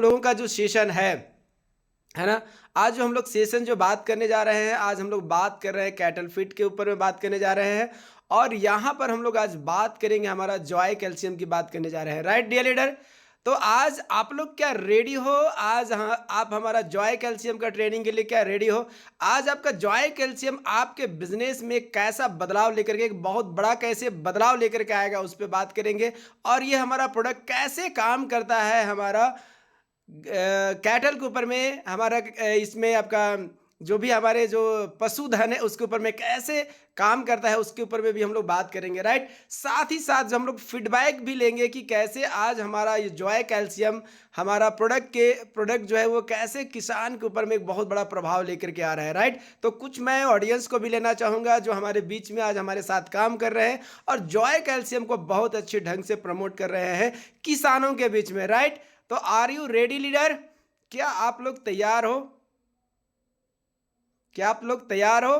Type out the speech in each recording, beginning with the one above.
लोगों का जो सेशन है ना, आज जो हम लोग सेशन जो बात करने जा रहे हैं, आज हम लोग बात कर रहे हैं कैटल फीड के ऊपर में बात करने जा रहे हैं। और यहाँ पर हम लोग आज बात करेंगे, हमारा जॉय कैल्शियम की बात करने जा रहे हैं, राइट डियर लीडर। तो आज आप लोग क्या रेडी हो? आज हाँ, आप हमारा जॉय कैल्शियम का ट्रेनिंग के लिए क्या रेडी हो? आज आपका जॉय कैल्शियम आपके बिजनेस में कैसा बदलाव लेकर के, एक बहुत बड़ा कैसे बदलाव लेकर के आएगा, उस पर बात करेंगे। और ये हमारा प्रोडक्ट कैसे काम करता है, हमारा कैटल के ऊपर में, हमारा इसमें आपका जो भी हमारे जो पशुधन है उसके ऊपर में कैसे काम करता है, उसके ऊपर में भी हम लोग बात करेंगे, राइट। साथ ही साथ जो हम लोग फीडबैक भी लेंगे कि कैसे आज हमारा ये जॉय कैल्शियम, हमारा प्रोडक्ट जो है वो कैसे किसान के ऊपर में एक बहुत बड़ा प्रभाव लेकर के आ रहा है, राइट। तो कुछ मैं ऑडियंस को भी लेना चाहूँगा जो हमारे बीच में आज हमारे साथ काम कर रहे हैं और जॉय कैल्शियम को बहुत अच्छे ढंग से प्रमोट कर रहे हैं किसानों के बीच में, राइट। तो आर यू रेडी लीडर? क्या आप लोग तैयार हो? क्या आप लोग तैयार हो?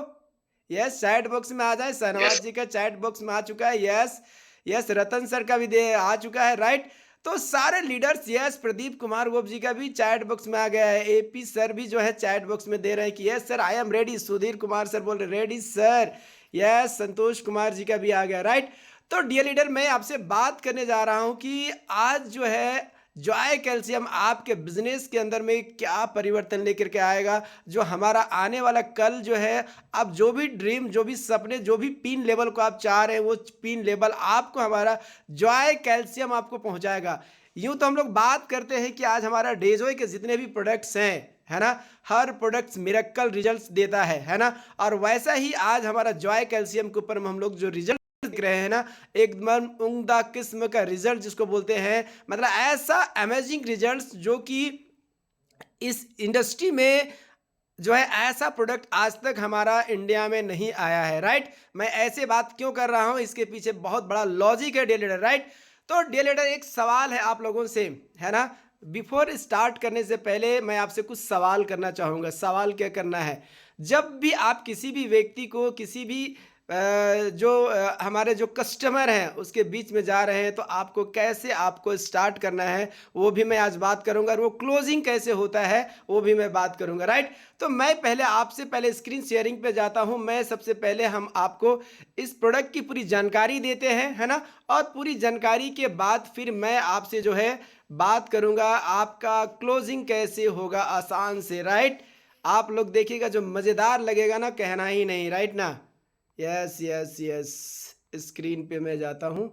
यस, चैट बॉक्स में आ जाए। शहनवाज जी का चैट बॉक्स में आ चुका है, यस यस। रतन सर का भी दे आ चुका है, राइट। तो सारे लीडर्स, यस। प्रदीप कुमार गोप जी का भी चैट बॉक्स में आ गया है। एपी सर भी जो है चैट बॉक्स में दे रहे हैं कि yes sir I am ready. Sudhir Kumar sir बोल रहे ready sir, yes. Santosh Kumar ji का भी आ गया, राइट। तो डियर लीडर, मैं आपसे बात करने जा रहा हूं कि आज जो है जॉय कैल्शियम आपके बिजनेस के अंदर में क्या परिवर्तन लेकर के आएगा, जो हमारा आने वाला कल जो है, आप जो भी ड्रीम, जो भी सपने, जो भी पिन लेवल को आप चाह रहे हैं, वो पिन लेवल आपको हमारा जॉय कैल्शियम आपको पहुंचाएगा। यूं तो हम लोग बात करते हैं कि आज हमारा डेजोय के जितने भी प्रोडक्ट्स हैं, है ना, हर प्रोडक्ट्स मिरेकल रिजल्ट्स देता है ना। और वैसा ही आज हमारा जॉय कैल्शियम के ऊपर हम लोग जो रिजल्ट दिख रहे हैं ना, एकदम उम्दा किस्म का रिजल्ट जिसको बोलते हैं, मतलब ऐसा अमेजिंग रिजल्ट्स जो कि इस इंडस्ट्री में जो है ऐसा प्रोडक्ट आज तक हमारा इंडिया में नहीं आया है, राइट। मैं ऐसे बात क्यों कर रहा हूं, इसके पीछे बहुत बड़ा लॉजिक है डियर लीडर, राइट। तो डियर लीडर, एक सवाल है आप लोगों से, है ना। बिफोर स्टार्ट करने से पहले मैं आपसे कुछ सवाल करना चाहूंगा। सवाल क्या करना है? जब भी आप किसी भी व्यक्ति को, किसी भी हमारे जो कस्टमर हैं उसके बीच में जा रहे हैं, तो आपको कैसे आपको स्टार्ट करना है वो भी मैं आज बात करूंगा, और वो क्लोजिंग कैसे होता है वो भी मैं बात करूंगा, राइट। तो मैं पहले आपसे पहले स्क्रीन शेयरिंग पे जाता हूं। मैं सबसे पहले हम आपको इस प्रोडक्ट की पूरी जानकारी देते हैं, है ना। और पूरी जानकारी के बाद फिर मैं आपसे जो है बात करूंगा आपका क्लोजिंग कैसे होगा आसान से, राइट। आप लोग देखिएगा, जो मज़ेदार लगेगा ना, कहना ही नहीं, राइट ना। यस यस यस, स्क्रीन पे मैं जाता हूं।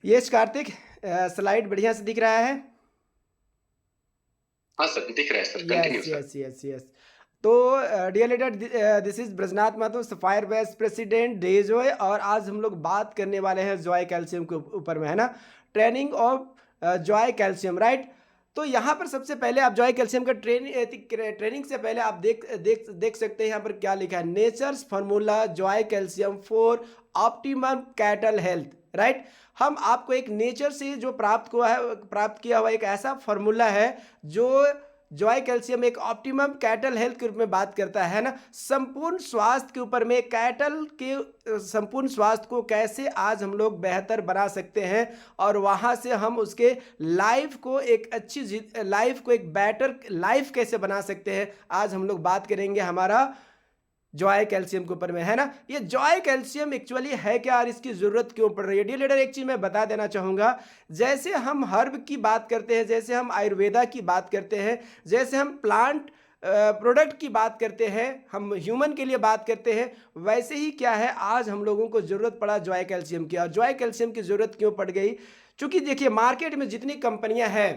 यस कार्तिक, स्लाइड बढ़िया से दिख रहा है? हाँ सर, दिख रहा है sir, continue yes sir. Yes yes yes. तो dear leader, this is Brajnath Mahato, sapphire vice president डेजॉय, और आज हम लोग बात करने वाले हैं जॉय कैल्शियम के ऊपर में, है ना। Training of Joy calcium, right. तो यहाँ पर सबसे पहले आप जॉय कैल्शियम का ट्रेनिंग से पहले आप देख देख देख सकते हैं यहाँ पर क्या लिखा है, nature's formula joy calcium for optimum cattle health, right. हम आपको एक नेचर से जो प्राप्त किया हुआ एक ऐसा फार्मूला है जो जॉय कैल्शियम एक ऑप्टिमम कैटल हेल्थ के रूप में बात करता है ना। संपूर्ण स्वास्थ्य के ऊपर में, कैटल के संपूर्ण स्वास्थ्य को कैसे आज हम लोग बेहतर बना सकते हैं, और वहां से हम उसके लाइफ को एक अच्छी लाइफ को एक बेटर लाइफ कैसे बना सकते हैं, आज हम लोग बात करेंगे हमारा जॉय कैल्शियम के ऊपर में, है ना। ये जॉय कैल्शियम एक्चुअली है क्या और इसकी जरूरत क्यों पड़ रही है? डियर लीडर, एक चीज मैं बता देना चाहूंगा। जैसे हम हर्ब की बात करते हैं, जैसे हम आयुर्वेदा की बात करते हैं, जैसे हम प्लांट प्रोडक्ट की बात करते हैं, हम ह्यूमन के लिए बात करते हैं, वैसे ही क्या है, आज हम लोगों को जरूरत पड़ा जॉय कैल्शियम की। और जॉय कैल्शियम की जरूरत क्यों पड़ गई? क्योंकि देखिए, मार्केट में जितनी कंपनियां हैं,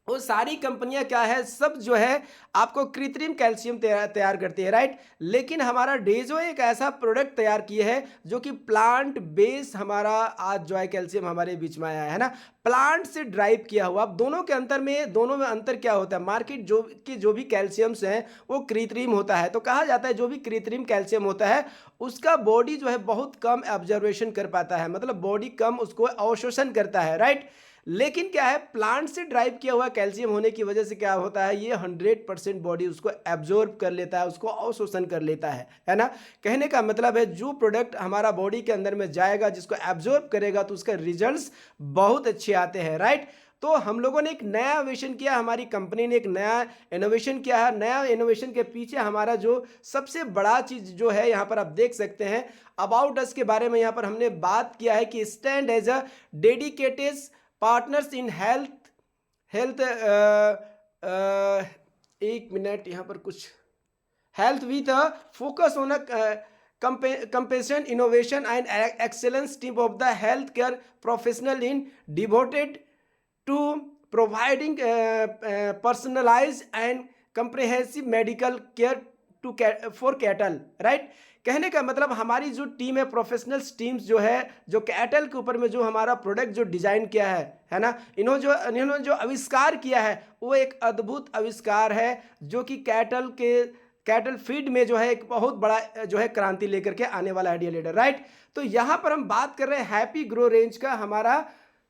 वो सारी कंपनियां क्या है, सब जो है आपको कृत्रिम कैल्शियम तैयार तैयार करती है, राइट। लेकिन हमारा डेजो एक ऐसा प्रोडक्ट तैयार किए है जो कि प्लांट बेस हमारा आज जो है कैल्शियम हमारे बीच में आया है ना, प्लांट से ड्राइव किया हुआ। अब दोनों में अंतर क्या होता है, मार्केट जो भी कैल्शियम्स हैं वो कृत्रिम होता है। तो कहा जाता है जो भी कृत्रिम कैल्शियम होता है उसका बॉडी जो है बहुत कम ऑब्जर्वेशन कर पाता है, मतलब बॉडी कम उसको अवशोषण करता है, राइट। लेकिन क्या है, प्लांट से ड्राइव किया हुआ कैल्शियम होने की वजह से क्या होता है, ये 100% बॉडी उसको एब्जॉर्ब कर लेता है, उसको अवशोषण कर लेता है ना। कहने का मतलब है जो प्रोडक्ट हमारा बॉडी के अंदर में जाएगा, जिसको एब्जॉर्ब करेगा, तो उसका रिजल्ट्स बहुत अच्छे आते हैं, राइट। तो हम लोगों ने एक नया इनोवेशन किया, हमारी कंपनी ने एक नया इनोवेशन किया है। नया इनोवेशन के पीछे हमारा जो सबसे बड़ा चीज जो है, यहाँ पर आप देख सकते हैं अबाउट अस के बारे में यहाँ पर हमने बात किया है कि stand as a dedicated partners in health health एक मिनट, यहाँ पर कुछ health with focus on compassion innovation and excellence team of the healthcare professional in devoted to providing personalized and comprehensive medical care for cattle, right। कहने का मतलब हमारी जो टीम है, प्रोफेशनल्स टीम्स जो है, जो कैटल के ऊपर में जो हमारा प्रोडक्ट जो डिजाइन किया है ना, इन्होंने जो आविष्कार किया है वो एक अद्भुत आविष्कार है जो कि कैटल फीड में जो है एक बहुत बड़ा जो है क्रांति लेकर के आने वाला है, डियर लीडर, राइट। तो यहाँ पर हम बात कर रहे हैं हैप्पी ग्रो रेंज का, हमारा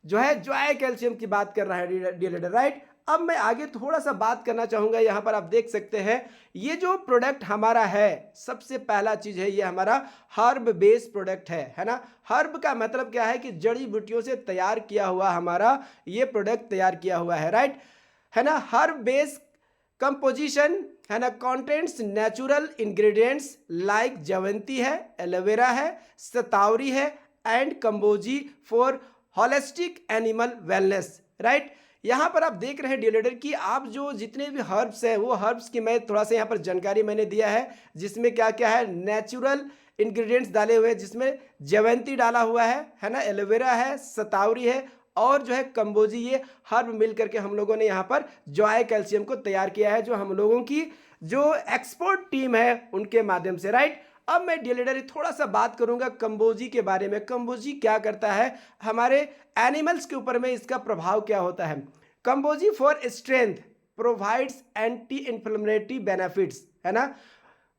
जो है जॉय कैल्शियम की बात कर रहा है, डियर लीडर, राइट। अब मैं आगे थोड़ा सा बात करना चाहूंगा। यहाँ पर आप देख सकते हैं ये जो प्रोडक्ट हमारा है, सबसे पहला चीज है ये हमारा हर्ब बेस्ड प्रोडक्ट है ना। हर्ब का मतलब क्या है कि जड़ी बूटियों से तैयार किया हुआ हमारा ये प्रोडक्ट तैयार किया हुआ है, राइट, है ना। हर्ब बेस्ड कंपोजिशन है ना, कंटेंट्स नेचुरल इंग्रेडिएंट्स लाइक जवंती है, एलोवेरा है, सतावरी है एंड कंबोजी for holistic animal wellness, right. यहाँ पर आप देख रहे हैं डियर लीडर कि आप जो जितने भी हर्ब्स हैं वो हर्ब्स की मैं थोड़ा सा यहाँ पर जानकारी मैंने दिया है, जिसमें क्या क्या है, नेचुरल इंग्रेडिएंट्स डाले हुए हैं, जिसमें जवंती डाला हुआ है ना, एलोवेरा है, सतावरी है और जो है कंबोजी, ये हर्ब मिल करके हम लोगों ने यहाँ पर जॉय कैल्शियम को तैयार किया है, जो हम लोगों की जो एक्सपोर्ट टीम है उनके माध्यम से, राइट। अब मैं डियर लीडर थोड़ा सा बात करूंगा कंबोजी के बारे में। कंबोजी क्या करता है हमारे एनिमल्स के ऊपर में, इसका प्रभाव क्या होता है। कंबोजी for strength provides anti inflammatory benefits, है ना,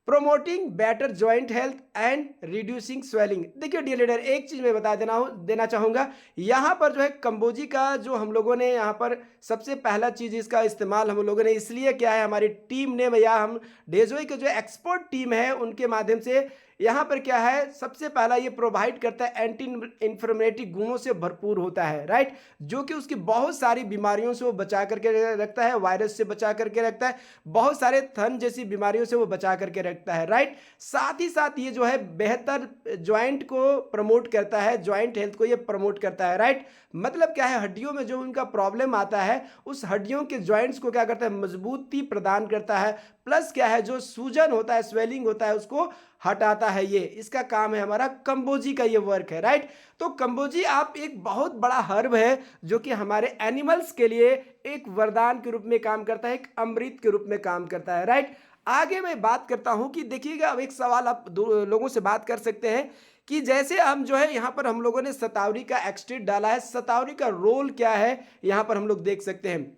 promoting better joint health and reducing swelling. देखिए डियर लीडर एक चीज मैं बता देना चाहूंगा, यहाँ पर जो है कंबोजी का जो हम लोगों ने यहाँ पर सबसे पहला चीज इसका इस्तेमाल हम लोगों ने इसलिए किया है, हमारी टीम ने या हम डेजोई के जो एक्सपर्ट टीम है उनके माध्यम से यहाँ पर क्या है, सबसे पहला ये प्रोवाइड करता है एंटी इन्फ्लेमेटरी गुणों से भरपूर होता है, राइट, जो कि उसकी बहुत सारी बीमारियों से वो बचा करके रखता है, वायरस से बचा करके रखता है, बहुत सारे थन जैसी बीमारियों से वो बचा करके रखता है, राइट। साथ ही साथ ये जो है बेहतर ज्वाइंट को प्रमोट करता है, ज्वाइंट हेल्थ को ये प्रमोट करता है, राइट। मतलब क्या है, हड्डियों में जो उनका प्रॉब्लम आता है उस हड्डियों के ज्वाइंट्स को क्या करता है, मजबूती प्रदान करता है, प्लस क्या है जो सूजन होता है, स्वेलिंग होता है, उसको हटाता है। ये इसका काम है, हमारा कंबोजी का ये वर्क है, राइट। तो कंबोजी आप एक बहुत बड़ा हर्ब है जो कि हमारे एनिमल्स के लिए एक वरदान के रूप में काम करता है, एक अमृत के रूप में काम करता है, राइट। आगे मैं बात करता हूं कि देखिएगा, अब एक सवाल आप लोगों से बात कर सकते हैं कि जैसे हम जो है यहाँ पर हम लोगों ने सतावरी का एक्सट्रैक्ट डाला है, सतावरी का रोल क्या है यहाँ पर हम लोग देख सकते हैं।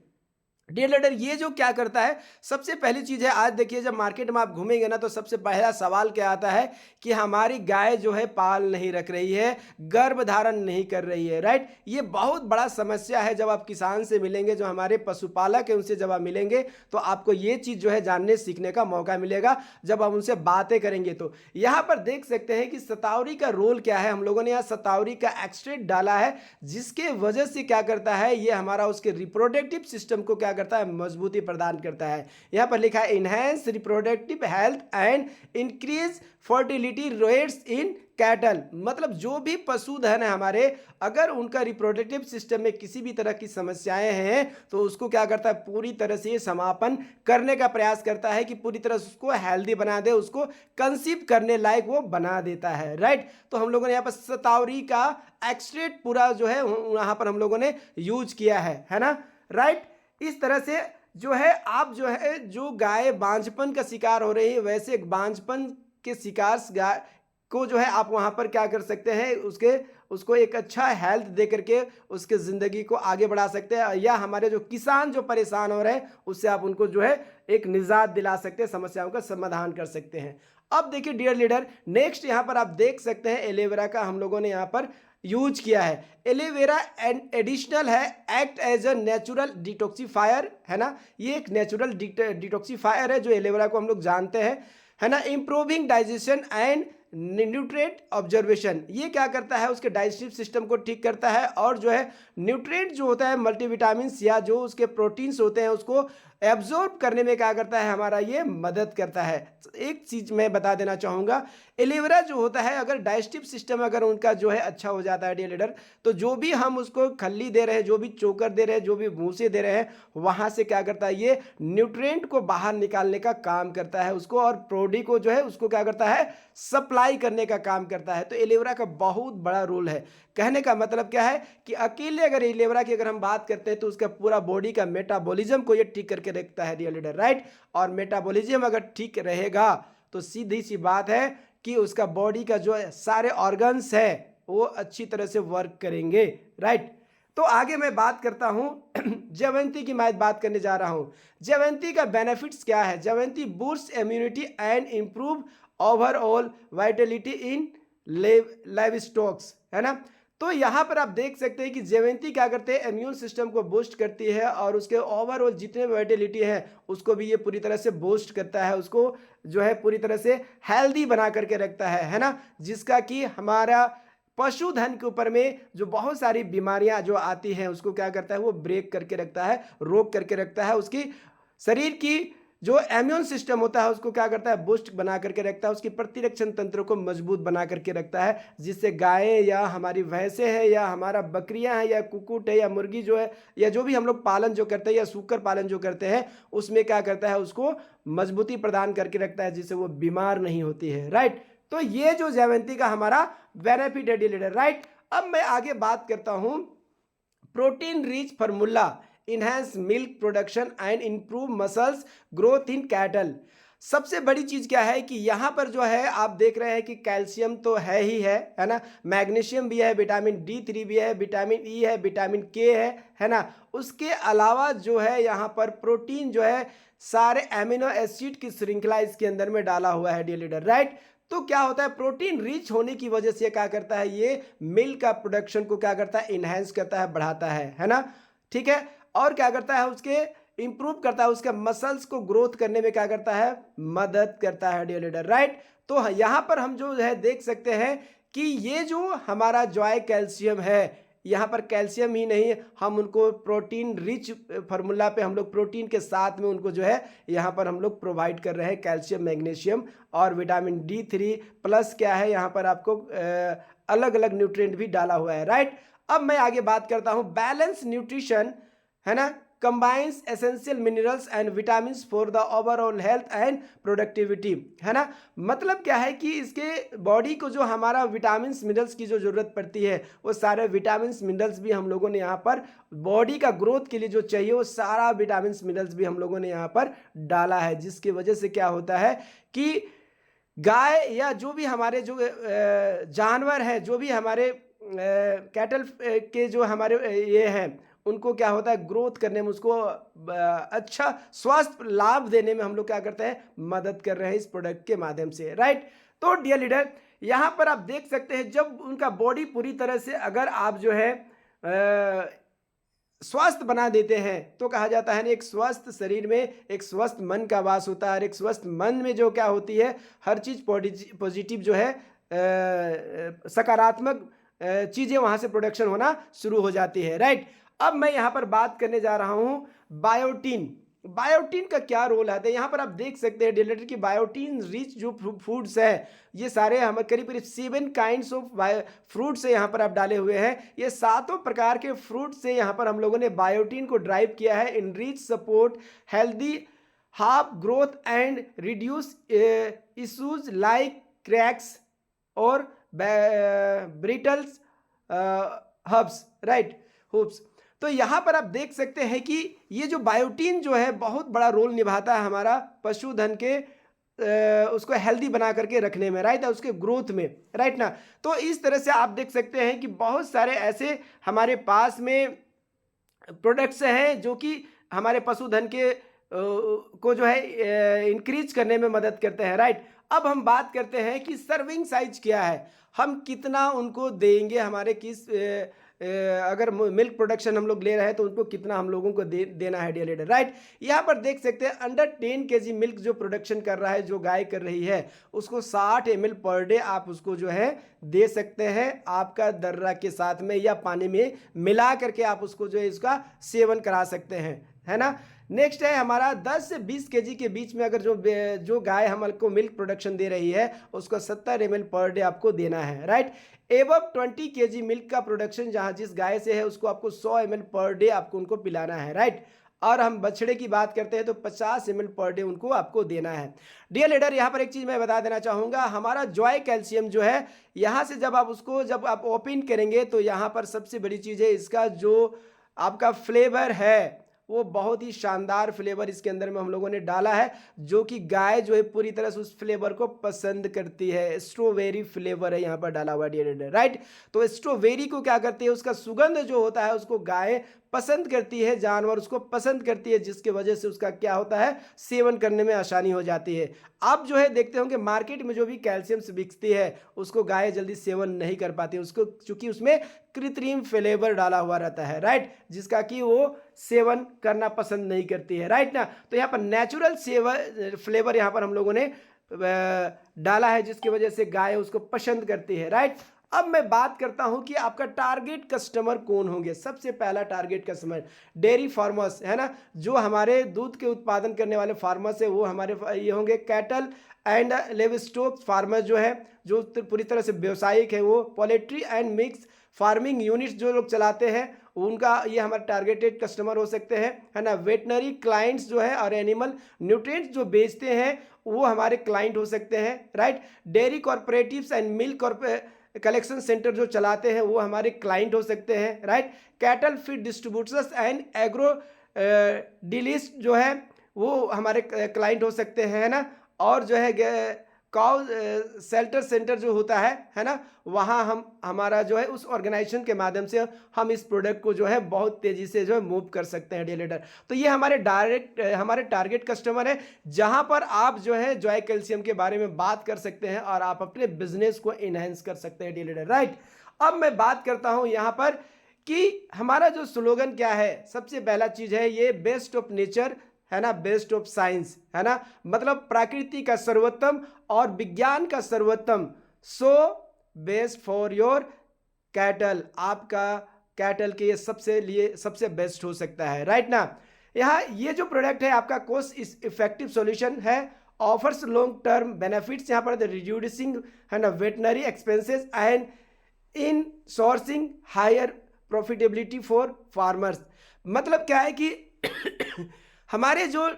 डियर लीडर ये जो क्या करता है, सबसे पहली चीज है, आज देखिए जब मार्केट में आप घूमेंगे ना तो सबसे पहला सवाल क्या आता है कि हमारी गाय जो है पाल नहीं रख रही है, गर्भ धारण नहीं कर रही है, राइट। ये बहुत बड़ा समस्या है। जब आप किसान से मिलेंगे, जो हमारे पशुपालक है उनसे जब आप मिलेंगे तो आपको ये चीज जो है जानने सीखने का मौका मिलेगा जब आप उनसे बातें करेंगे। तो यहाँ पर देख सकते हैं कि सतावरी का रोल क्या है। हम लोगों ने यहाँ सतावरी का एक्सट्रैक्ट डाला है, जिसके वजह से क्या करता है, ये हमारा उसके रिप्रोडक्टिव सिस्टम को क्या करता है, मजबूती प्रदान करता है। यहां पर लिखा है enhance reproductive health and increase fertility rates in cattle. मतलब जो भी पशुधन है हमारे, अगर उनका रिप्रोडक्टिव सिस्टम में किसी भी तरह की समस्याएं हैं तो उसको क्या करता है, पूरी तरह से समापन करने का प्रयास करता है कि पूरी तरह से उसको हेल्दी बना दे, उसको कंसीव करने लायक वो बना देता है, राइट। तो हम लोगों ने यहाँ पर सतावरी का एक्सट्रैक्ट पूरा जो है यहाँ पर हम लोगों ने यूज किया है ना, राइट। इस तरह से जो है आप जो है जो गाय बांझपन का शिकार हो रही है, वैसे बांझपन के शिकार गाय को जो है आप वहाँ पर क्या कर सकते हैं, उसको एक अच्छा हेल्थ दे करके उसके ज़िंदगी को आगे बढ़ा सकते हैं, या हमारे जो किसान जो परेशान हो रहे हैं उससे आप उनको जो है एक निजात दिला सकते हैं, समस्याओं का समाधान कर सकते हैं। अब देखिए डियर लीडर, नेक्स्ट यहाँ पर आप देख सकते हैं एलोवेरा का हम लोगों ने यहाँ पर यूज किया है। एलोवेरा एन एडिशनल है, act as a natural detoxifier, है ना। ये एक नेचुरल डिटॉक्सिफायर है जो एलोवेरा को हम लोग जानते हैं, है ना। Improving digestion and nutrient observation, ये क्या करता है, उसके डाइजेस्टिव सिस्टम को ठीक करता है, और जो है न्यूट्रिएंट जो होता है मल्टीविटामिन्स या जो उसके प्रोटीन्स होते हैं उसको एब्जॉर्ब करने में क्या करता है, हमारा ये मदद करता है। एक चीज मैं बता देना चाहूंगा, एलोवेरा जो होता है अगर डाइजेस्टिव सिस्टम अगर उनका जो है अच्छा हो जाता है डियर लीडर, तो जो भी हम उसको खल्ली दे रहे हैं, जो भी चोकर दे रहे हैं, जो भी भूसे दे रहे हैं, वहां से क्या करता है ये न्यूट्रिएंट को बाहर निकालने का काम करता है उसको, और प्रोडी को जो है उसको क्या करता है, सप्लाई करने का काम करता है। तो एलोवेरा का बहुत बड़ा रोल है। कहने का मतलब क्या है कि अकेले अगर एलोवेरा की अगर हम बात करते हैं तो उसका पूरा बॉडी का मेटाबॉलिज्म को ये ठीक करके रखता है डियर लीडर, राइट। और मेटाबॉलिज्म अगर ठीक रहेगा तो सीधी सी बात है कि उसका बॉडी का जो सारे ऑर्गन्स है वो अच्छी तरह से वर्क करेंगे, राइट। तो आगे मैं बात करता हूं जयंती की, मैं बात करने जा रहा हूं जयंती का बेनिफिट्स क्या है। जयंती boost immunity and improve overall vitality in live stocks, है ना। तो यहाँ पर आप देख सकते हैं कि जयंती क्या करते हैं, इम्यून सिस्टम को बूस्ट करती है, और उसके ओवरऑल जितने वाइटलिटी है उसको भी ये पूरी तरह से बूस्ट करता है, उसको जो है पूरी तरह से हेल्दी बना करके रखता है ना। जिसका कि हमारा पशुधन के ऊपर में जो बहुत सारी बीमारियां जो आती हैं उसको क्या करता है, वो ब्रेक करके रखता है, रोक करके रखता है। उसकी शरीर की जो इम्यून सिस्टम होता है उसको क्या करता है, बूस्ट बना करके रखता है, उसकी प्रतिरक्षण तंत्र को मजबूत बना करके रखता है, जिससे गायें या हमारी भैंसें हैं या हमारा बकरियां हैं या कुक्कुट है या मुर्गी जो है या जो भी हम लोग पालन जो करते हैं या सूकर पालन जो करते हैं उसमें क्या करता है, उसको मजबूती प्रदान करके रखता है, जिससे वो बीमार नहीं होती है, राइट। तो ये जो जयंती का हमारा बेनिफिट है डियर लीडर, राइट। अब मैं आगे बात करता हूं protein rich formula enhance milk production and improve muscles growth in cattle. सबसे बड़ी चीज क्या है कि यहाँ पर जो है आप देख रहे हैं कि कैल्शियम तो है ही है ना, मैग्नीशियम भी है, विटामिन D3 भी है, विटामिन ई है, विटामिन के है ना। उसके अलावा जो है यहाँ पर प्रोटीन जो है सारे एमिनो एसिड की श्रृंखला इसके अंदर में डाला हुआ है डियर लीडर, राइट। तो क्या होता है, प्रोटीन रिच होने की वजह से क्या करता है, ये मिल्क का प्रोडक्शन को क्या करता है, इनहेंस करता है, बढ़ाता है ना, ठीक है। और क्या करता है, उसके इंप्रूव करता है, उसके मसल्स को ग्रोथ करने में क्या करता है, मदद करता है डियर लीडर, राइट। तो यहाँ पर हम जो है देख सकते हैं कि ये जो हमारा जॉय कैल्शियम है, यहाँ पर कैल्शियम ही नहीं, हम उनको प्रोटीन रिच फार्मूला पे हम लोग प्रोटीन के साथ में उनको जो है यहाँ पर हम लोग प्रोवाइड कर रहे हैं कैल्शियम, मैग्नीशियम और विटामिन D3 प्लस क्या है यहाँ पर आपको अलग अलग न्यूट्रिएंट भी डाला हुआ है, राइट। अब मैं आगे बात करता हूँ बैलेंस न्यूट्रिशन, है ना, combines essential minerals and vitamin for the overall health and productivity, है ना। मतलब क्या है कि इसके बॉडी को जो हमारा विटामिन मिनरल्स की जो जरूरत पड़ती है वो सारे विटामिन मिनरल्स भी हम लोगों ने यहाँ पर बॉडी का ग्रोथ के लिए जो चाहिए वो सारा विटामिन मिनरल्स भी हम लोगों ने यहाँ पर डाला है, जिसकी वजह से क्या होता है कि गाय या जो भी हमारे जो जानवर हैं, जो भी हमारे कैटल के जो हमारे ये हैं, उनको क्या होता है, ग्रोथ करने में, उसको अच्छा स्वास्थ्य लाभ देने में हम लोग क्या करते हैं, मदद कर रहे हैं इस प्रोडक्ट के माध्यम से, राइट। तो डियर लीडर यहाँ पर आप देख सकते हैं जब उनका बॉडी पूरी तरह से अगर आप जो है स्वस्थ बना देते हैं तो कहा जाता है ना, एक स्वस्थ शरीर में एक स्वस्थ मन का वास होता है, और एक स्वस्थ मन में जो क्या होती है, हर चीज पॉजिटिव जो है सकारात्मक चीजें वहां से प्रोडक्शन होना शुरू हो जाती है, राइट। अब मैं यहाँ पर बात करने जा रहा हूँ बायोटीन। बायोटीन का क्या रोल है, यहाँ पर आप देख सकते हैं डिलेटर की बायोटीन रिच जो फूड्स है, ये सारे हमारे करीब करीब 7 काइंड्स ऑफ फ्रूट्स से यहाँ पर आप डाले हुए हैं। ये 7 प्रकार के फ्रूट से यहाँ पर हम लोगों ने बायोटीन को ड्राइव किया है enrich support healthy heart growth and reduce issues like cracks और ब्रिटल्स हब्स, राइट, हुप्स। तो यहाँ पर आप देख सकते हैं कि ये जो बायोटीन जो है बहुत बड़ा रोल निभाता है हमारा पशुधन के उसको हेल्दी बना करके रखने में, राइट, उसके ग्रोथ में, राइट ना। तो इस तरह से आप देख सकते हैं कि बहुत सारे ऐसे हमारे पास में प्रोडक्ट्स हैं जो कि हमारे पशुधन के को जो है इंक्रीज करने में मदद करते हैं, राइट। अब हम बात करते हैं कि सर्विंग साइज क्या है, हम कितना उनको देंगे, हमारे किस अगर मिल्क प्रोडक्शन हम लोग ले रहे हैं तो उनको कितना हम लोगों को देना है डियर लीडर, राइट। यहाँ पर देख सकते हैं अंडर 10 kg मिल्क जो प्रोडक्शन कर रहा है, जो गाय कर रही है, उसको 60 ml पर डे आप उसको जो है दे सकते हैं आपका दर्रा के साथ में या पानी में मिला करके आप उसको जो है इसका सेवन करा सकते हैं, है ना। नेक्स्ट है हमारा 10 से 20 kg के बीच में अगर जो गाय हमको मिल्क प्रोडक्शन दे रही है उसको 70 ml पर डे आपको देना है, राइट। एबव 20 kg मिल्क का प्रोडक्शन जहां जिस गाय से है उसको आपको 100 ml पर डे आपको उनको पिलाना है, राइट। और हम बछड़े की बात करते हैं तो 50 ml पर डे उनको आपको देना है। डियर लीडर, यहाँ पर एक चीज़ मैं बता देना चाहूँगा, हमारा जॉय कैल्शियम जो है यहाँ से जब आप ओपन करेंगे तो यहाँ पर सबसे बड़ी चीज़ है इसका जो आपका फ्लेवर है वो बहुत ही शानदार फ्लेवर इसके अंदर में हम लोगों ने डाला है, जो कि गाय जो है पूरी तरह से उस फ्लेवर को पसंद करती है। स्ट्रॉबेरी फ्लेवर है यहाँ पर डाला हुआ डियर, राइट। तो स्ट्रॉबेरी को क्या करती है, उसका सुगंध जो होता है उसको गाय पसंद करती है, जानवर उसको पसंद करती है, जिसकी वजह से उसका क्या होता है, सेवन करने में आसानी हो जाती है। आप जो है देखते होंगे मार्केट में जो भी कैल्शियम बिकती है उसको गाय जल्दी सेवन नहीं कर पाती, उसको चूंकि उसमें कृत्रिम फ्लेवर डाला हुआ रहता है, राइट, जिसका कि वो सेवन करना पसंद नहीं करती है, राइट ना। तो यहाँ पर नेचुरल फ्लेवर यहाँ पर हम लोगों ने डाला है, जिसकी वजह से गाय उसको पसंद करती है, राइट। अब मैं बात करता हूं कि आपका टारगेट कस्टमर कौन होंगे। सबसे पहला टारगेट कस्टमर डेयरी फार्मर्स, है ना, जो हमारे दूध के उत्पादन करने वाले फार्मर्स है, वो हमारे ये होंगे। कैटल एंड लिवस्टॉक फार्मर जो है, जो पूरी तरह से व्यवसायिक है, वो poultry and mix farming units जो लोग चलाते हैं उनका ये हमारे टारगेटेड कस्टमर हो सकते हैं, है ना। वेटनरी क्लाइंट्स जो है और एनिमल न्यूट्रिएंट्स जो बेचते हैं वो हमारे क्लाइंट हो सकते हैं, right. Dairy cooperatives and milk collection center जो चलाते हैं वो हमारे क्लाइंट हो सकते हैं, right. Cattle feed distributors and agro dealers जो है वो हमारे क्लाइंट हो सकते हैं, है ना। और जो है काउ शेल्टर सेंटर जो होता है ना, वहाँ हम हमारा जो है उस ऑर्गेनाइजेशन के माध्यम से हम इस प्रोडक्ट को जो है बहुत तेज़ी से जो है मूव कर सकते हैं डियर लीडर। तो ये हमारे टारगेट कस्टमर है, जहाँ पर आप जो है जॉय कैल्शियम के बारे में बात कर सकते हैं और आप अपने बिजनेस को इनहेंस कर सकते हैं डियर लीडर, राइट। अब मैं बात करता हूँ यहाँ पर कि हमारा जो स्लोगन क्या है। सबसे पहला चीज़ है ये बेस्ट ऑफ नेचर, है ना, बेस्ट ऑफ साइंस, है ना, मतलब प्रकृति का सर्वोत्तम और विज्ञान का सर्वोत्तम। So best for your cattle, आपका कैटल के सबसे बेस्ट हो सकता है, राइट ना। यहाँ ये जो प्रोडक्ट है आपका कॉस्ट इफेक्टिव सॉल्यूशन है, ऑफर्स लॉन्ग टर्म बेनिफिट्स यहाँ पर रिड्यूसिंग, है ना, veterinary expenses and ensuring higher profitability for farmers. मतलब क्या है कि हमारे जो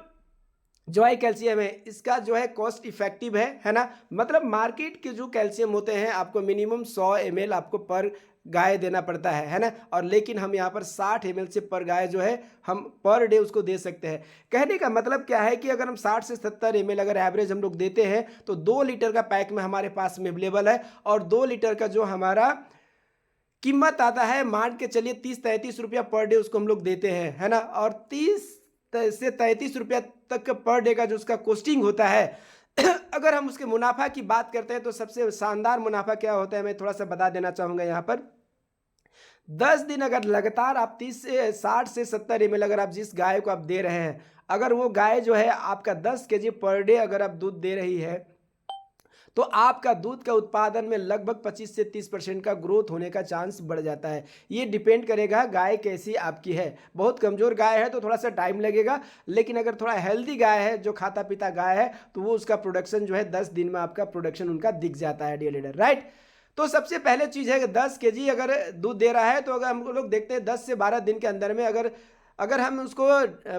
जॉय कैल्शियम है इसका जो है कॉस्ट इफेक्टिव है ना, मतलब मार्केट के जो कैल्शियम होते हैं आपको मिनिमम 100 ml आपको पर गाय देना पड़ता है ना, और लेकिन हम यहाँ पर 60 ml से पर गाय जो है हम पर डे उसको दे सकते हैं। कहने का मतलब क्या है कि अगर हम 60 से 70 ml अगर एवरेज हम लोग देते हैं तो 2 लीटर का पैक में हमारे पास में अवेलेबल है, और 2 लीटर का जो हमारा कीमत आता है मान के चलिए 30-33 रुपया पर डे उसको हम लोग देते हैं, है ना। और 30 से 33 रुपया तक पर डे का जो उसका कॉस्टिंग होता है अगर हम उसके मुनाफा की बात करते हैं तो सबसे शानदार मुनाफा क्या होता है मैं थोड़ा सा बता देना चाहूँगा। यहाँ पर 10 दिन अगर लगातार आप 60 से 70 ml अगर आप जिस गाय को आप दे रहे हैं, अगर वो गाय जो है आपका 10 kg पर डे अगर आप दूध दे रही है तो आपका दूध का उत्पादन में लगभग 25 से 30% का ग्रोथ होने का चांस बढ़ जाता है। ये डिपेंड करेगा गाय कैसी आपकी है। बहुत कमज़ोर गाय है तो थोड़ा सा टाइम लगेगा, लेकिन अगर थोड़ा हेल्दी गाय है, जो खाता पीता गाय है, तो वो उसका प्रोडक्शन जो है 10 दिन में आपका प्रोडक्शन उनका दिख जाता है डियर लीडर, राइट। तो सबसे पहले चीज़ है कि 10 kg अगर दूध दे रहा है तो अगर हम लोग देखते हैं 10 से 12 दिन के अंदर में अगर अगर हम उसको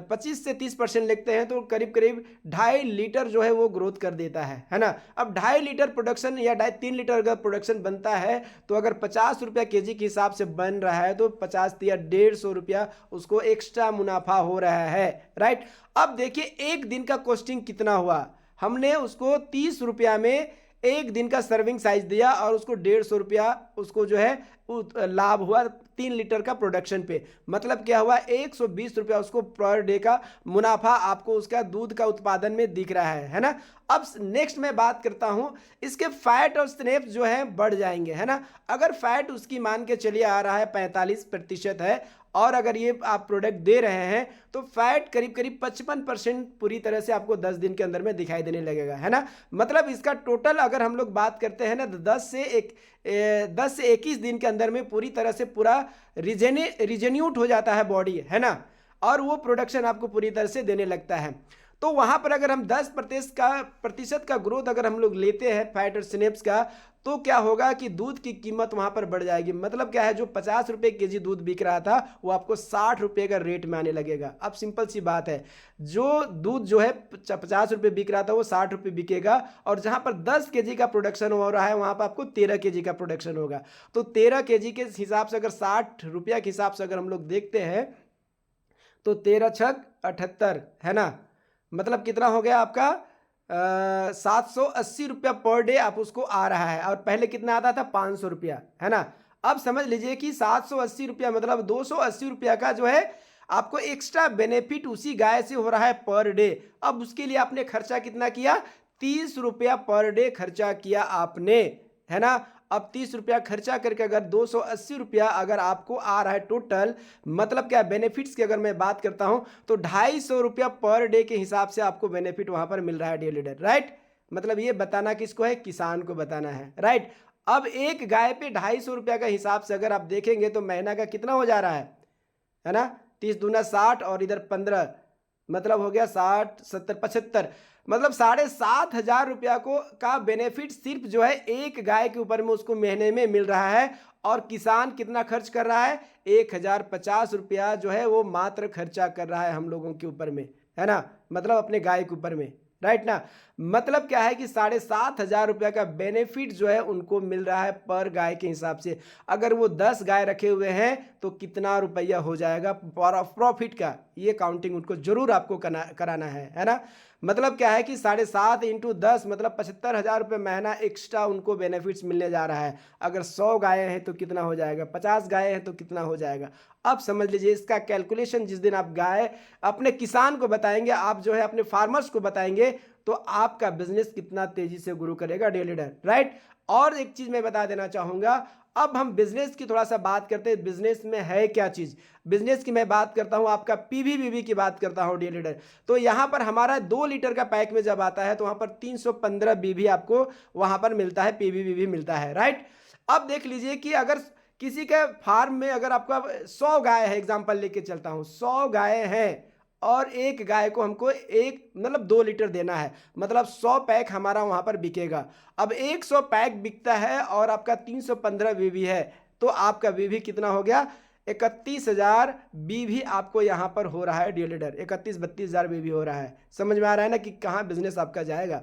25 से 30% लिखते हैं तो करीब करीब 2.5 लीटर जो है वो ग्रोथ कर देता है ना। अब 2.5 लीटर प्रोडक्शन या 3 लीटर अगर प्रोडक्शन बनता है तो अगर 50 रुपया केजी के हिसाब से बन रहा है तो 50 या 150 रुपया उसको एक्स्ट्रा मुनाफा हो रहा है, राइट। अब देखिए एक दिन का कॉस्टिंग कितना हुआ, हमने उसको 30 रुपया में एक दिन का सर्विंग साइज दिया और उसको 150 रुपया उसको जो है लाभ हुआ 3 लीटर का प्रोडक्शन पे। मतलब क्या हुआ, 120 रुपया उसको पर डे का मुनाफा आपको उसका दूध का उत्पादन में दिख रहा है ना। अब नेक्स्ट मैं बात करता हूं, इसके फैट और स्नेप्स जो है बढ़ जाएंगे, है ना। अगर फैट उसकी मान के चलिए आ रहा है 45% है और अगर ये आप प्रोडक्ट दे रहे हैं तो फैट करीब करीब 55% पूरी तरह से आपको 10 दिन के अंदर में दिखाई देने लगेगा, है ना। मतलब इसका टोटल अगर हम लोग बात करते हैं ना तो 10 से 21 दिन के अंदर में पूरी तरह से पूरा रिजेन्यूट हो जाता है बॉडी, है ना, और वो प्रोडक्शन आपको पूरी तरह से देने लगता है। तो वहां पर अगर हम 10% का ग्रोथ अगर हम लोग लेते हैं फैट और स्नेप्स का, तो क्या होगा कि दूध की कीमत वहां पर बढ़ जाएगी। मतलब क्या है, जो 50 रुपए केजी दूध बिक रहा था वो आपको 60 रुपए का रेट में आने लगेगा। अब सिंपल सी बात है, जो दूध जो है 50 रुपए बिक रहा था वो 60 रुपए बिकेगा और जहां पर 10 केजी का प्रोडक्शन हो रहा है वहां पर आपको 13 केजी का प्रोडक्शन होगा। तो 13 केजी के हिसाब से अगर 60 रुपया के हिसाब से अगर हम लोग देखते हैं तो 13 छक 78, है ना। मतलब कितना हो गया आपका 780 रुपया पर डे आप उसको आ रहा है और पहले कितना आता था 500 रुपया, है ना। अब समझ लीजिए कि 780 रुपया मतलब 280 रुपया का जो है आपको एक्स्ट्रा बेनिफिट उसी गाय से हो रहा है पर डे। अब उसके लिए आपने खर्चा कितना किया, 30 रुपया पर डे खर्चा किया आपने, है ना। अब 30 रुपया खर्चा करके अगर 280 रुपया अगर आपको आ रहा है टोटल, मतलब क्या बेनिफिट्स की अगर मैं बात करता हूं तो 250 रुपया पर डे के हिसाब से आपको बेनिफिट वहां पर मिल रहा है डियर लीडर, राइट। मतलब ये बताना किसको है, किसान को बताना है, राइट। अब एक गाय पे 250 रुपया का हिसाब से अगर आप देखेंगे तो महीना का कितना हो जा रहा है ना। 30 दूना 60 और इधर 15, मतलब हो गया 60 70 75, मतलब 7,500 रुपया को का बेनिफिट सिर्फ जो है एक गाय के ऊपर में उसको महीने में मिल रहा है। और किसान कितना खर्च कर रहा है, 1,050 रुपया जो है वो मात्र खर्चा कर रहा है हम लोगों के ऊपर में, है ना, मतलब अपने गाय के ऊपर में, राइट ना। मतलब क्या है कि 7,500 रुपया का बेनिफिट जो है उनको मिल रहा है पर गाय के हिसाब से। अगर वो 10 गाय रखे हुए हैं तो कितना रुपया हो जाएगा प्रॉफिट का, ये काउंटिंग उनको जरूर आपको कराना है ना। मतलब क्या है कि 7.5 इंटू 10 मतलब 75,000 रुपये महीना एक्स्ट्रा उनको बेनिफिट्स मिलने जा रहा है। अगर 100 गायें हैं तो कितना हो जाएगा, 50 गायें हैं तो कितना हो जाएगा। अब समझ लीजिए इसका कैलकुलेशन जिस दिन आप गाय अपने किसान को बताएंगे, आप जो है अपने फार्मर्स को बताएंगे, तो आपका बिजनेस कितना तेजी से ग्रो करेगा डियर लीडर, राइट। और एक चीज मैं बता देना चाहूंगा, अब हम बिजनेस की थोड़ा सा बात करते हैं, बिजनेस में है क्या चीज। बिजनेस की मैं बात करता हूं, आपका पीवीबीबी की बात करता हूं डियर लीडर। तो यहां पर हमारा 2 लीटर का पैक में जब आता है तो वहां पर 315 बीबी आपको वहां पर मिलता है, पीवीबीबी मिलता है, राइट। अब देख लीजिए कि अगर किसी के फार्म में अगर आपका 100 गाय है, एग्जाम्पल लेके चलता हूं, 100 गाय हैं और एक गाय को हमको एक मतलब 2 लीटर देना है, मतलब 100 पैक हमारा वहां पर बिकेगा। अब 100 पैक बिकता है और आपका 315 बीवी है, तो आपका बीवी कितना हो गया, 31,000 बीवी आपको यहां पर हो रहा है डियर लीडर, 31-32,000 बीवी हो रहा है। समझ में आ रहा है ना कि कहां बिजनेस आपका जाएगा,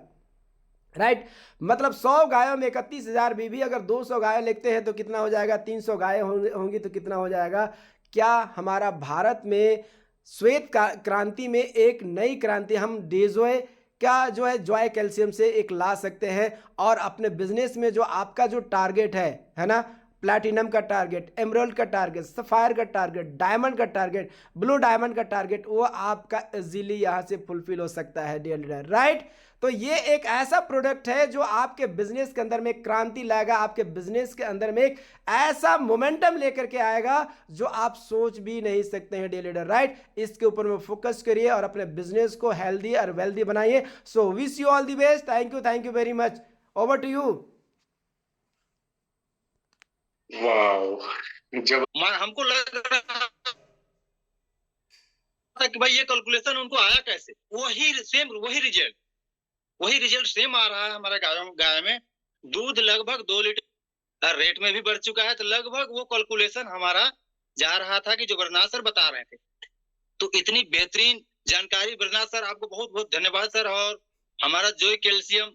राइट। मतलब 100 गायों में 31,000 बीवी, अगर 200 गाय लेते हैं तो कितना हो जाएगा, 300 गाय होंगी तो कितना हो जाएगा। क्या हमारा भारत में श्वेत क्रांति में एक नई क्रांति हम डेजोए क्या जो है जॉय कैल्शियम से एक ला सकते हैं और अपने बिजनेस में जो आपका जो टारगेट है ना, प्लैटिनम का टारगेट, एमराल्ड का टारगेट, सफायर का टारगेट, डायमंड का टारगेट, ब्लू डायमंड का टारगेट, वो आपका इजीली यहां से फुलफिल हो सकता है डियर लीडर, राइट। तो ये एक ऐसा प्रोडक्ट है जो आपके बिजनेस के अंदर में क्रांति लाएगा, आपके बिजनेस के अंदर में एक ऐसा मोमेंटम लेकर के आएगा जो आप सोच भी नहीं सकते हैं डियर लीडर, राइट। इसके ऊपर में फोकस करिए और अपने बिजनेस को हेल्दी और वेल्दी बनाइए। So wish you all the best, thank you very much, over to you. वाह, जब हमको लग रहा था कि भाई ये कैलकुलेशन उनको आया कैसे, वही रिजल्ट सेम आ रहा है हमारे गाय में। दूध लगभग 2 लीटर रेट में भी बढ़ चुका है, तो लगभग वो कैलकुलेशन हमारा जा रहा था कि जो गणना सर बता रहे थे। तो इतनी बेहतरीन जानकारी ब्रजनाथ सर, आपको बहुत बहुत धन्यवाद सर। और हमारा जोय कैल्शियम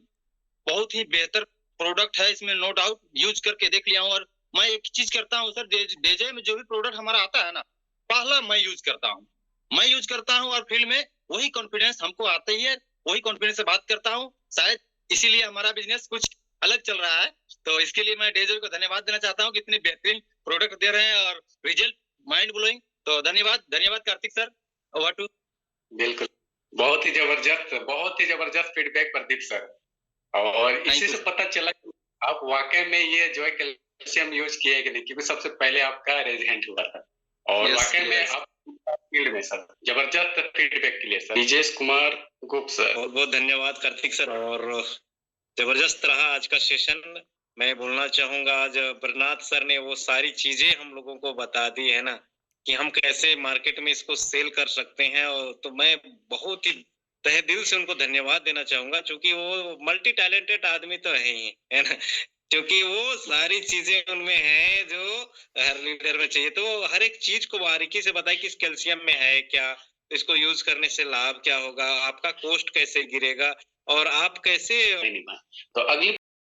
बहुत ही बेहतर प्रोडक्ट है, इसमें नो डाउट यूज करके देख लिया हूँ। और मैं एक चीज करता हूँ सर, डेजे में जो भी प्रोडक्ट हमारा आता है ना, पहला मैं यूज करता हूँ और फील्ड में वही कॉन्फिडेंस हमको आता ही है, वही कॉन्फिडेंस से बात करता हूँ। शायद इसीलिए हमारा बिजनेस कुछ अलग चल रहा है। तो इसके लिए मैं डेजो को धन्यवाद देना चाहता हूँ कि इतनी बेहतरीन प्रोडक्ट दे रहे हैं और रिजल्ट माइंड ब्लोइंग। तो धन्यवाद कार्तिक सर। Over to. बिल्कुल, बहुत ही जबरदस्त फीडबैक प्रदीप सर। और इसी से पता चला कि आप वाकई में ये जोय कैल्शियम यूज किए कि नहीं, क्योंकि सबसे पहले आपका रेजिडेंट हुआ था और वाकई में आप फील्ड में सर जबरदस्त फीडबैक के लिए सर। विजेश कुमार गुप्त सर, बहुत बहुत धन्यवाद कार्तिक सर। और जबरदस्त रहा आज का सेशन। मैं बोलना चाहूंगा, आज ब्रजनाथ सर ने वो सारी चीजें हम लोगों को बता दी है ना, कि हम कैसे मार्केट में इसको सेल कर सकते हैं। और तो मैं बहुत ही तहे दिल से उनको धन्यवाद देना चाहूंगा, क्योंकि वो मल्टी टैलेंटेड आदमी तो है ना, क्योंकि वो सारी चीजें उनमें हैं जो हर लीडर में चाहिए। तो हर एक चीज को बारीकी से बताए कि इस कैल्शियम में है क्या, इसको यूज करने से लाभ क्या होगा, आपका कॉस्ट कैसे गिरेगा और आप कैसे तो अगली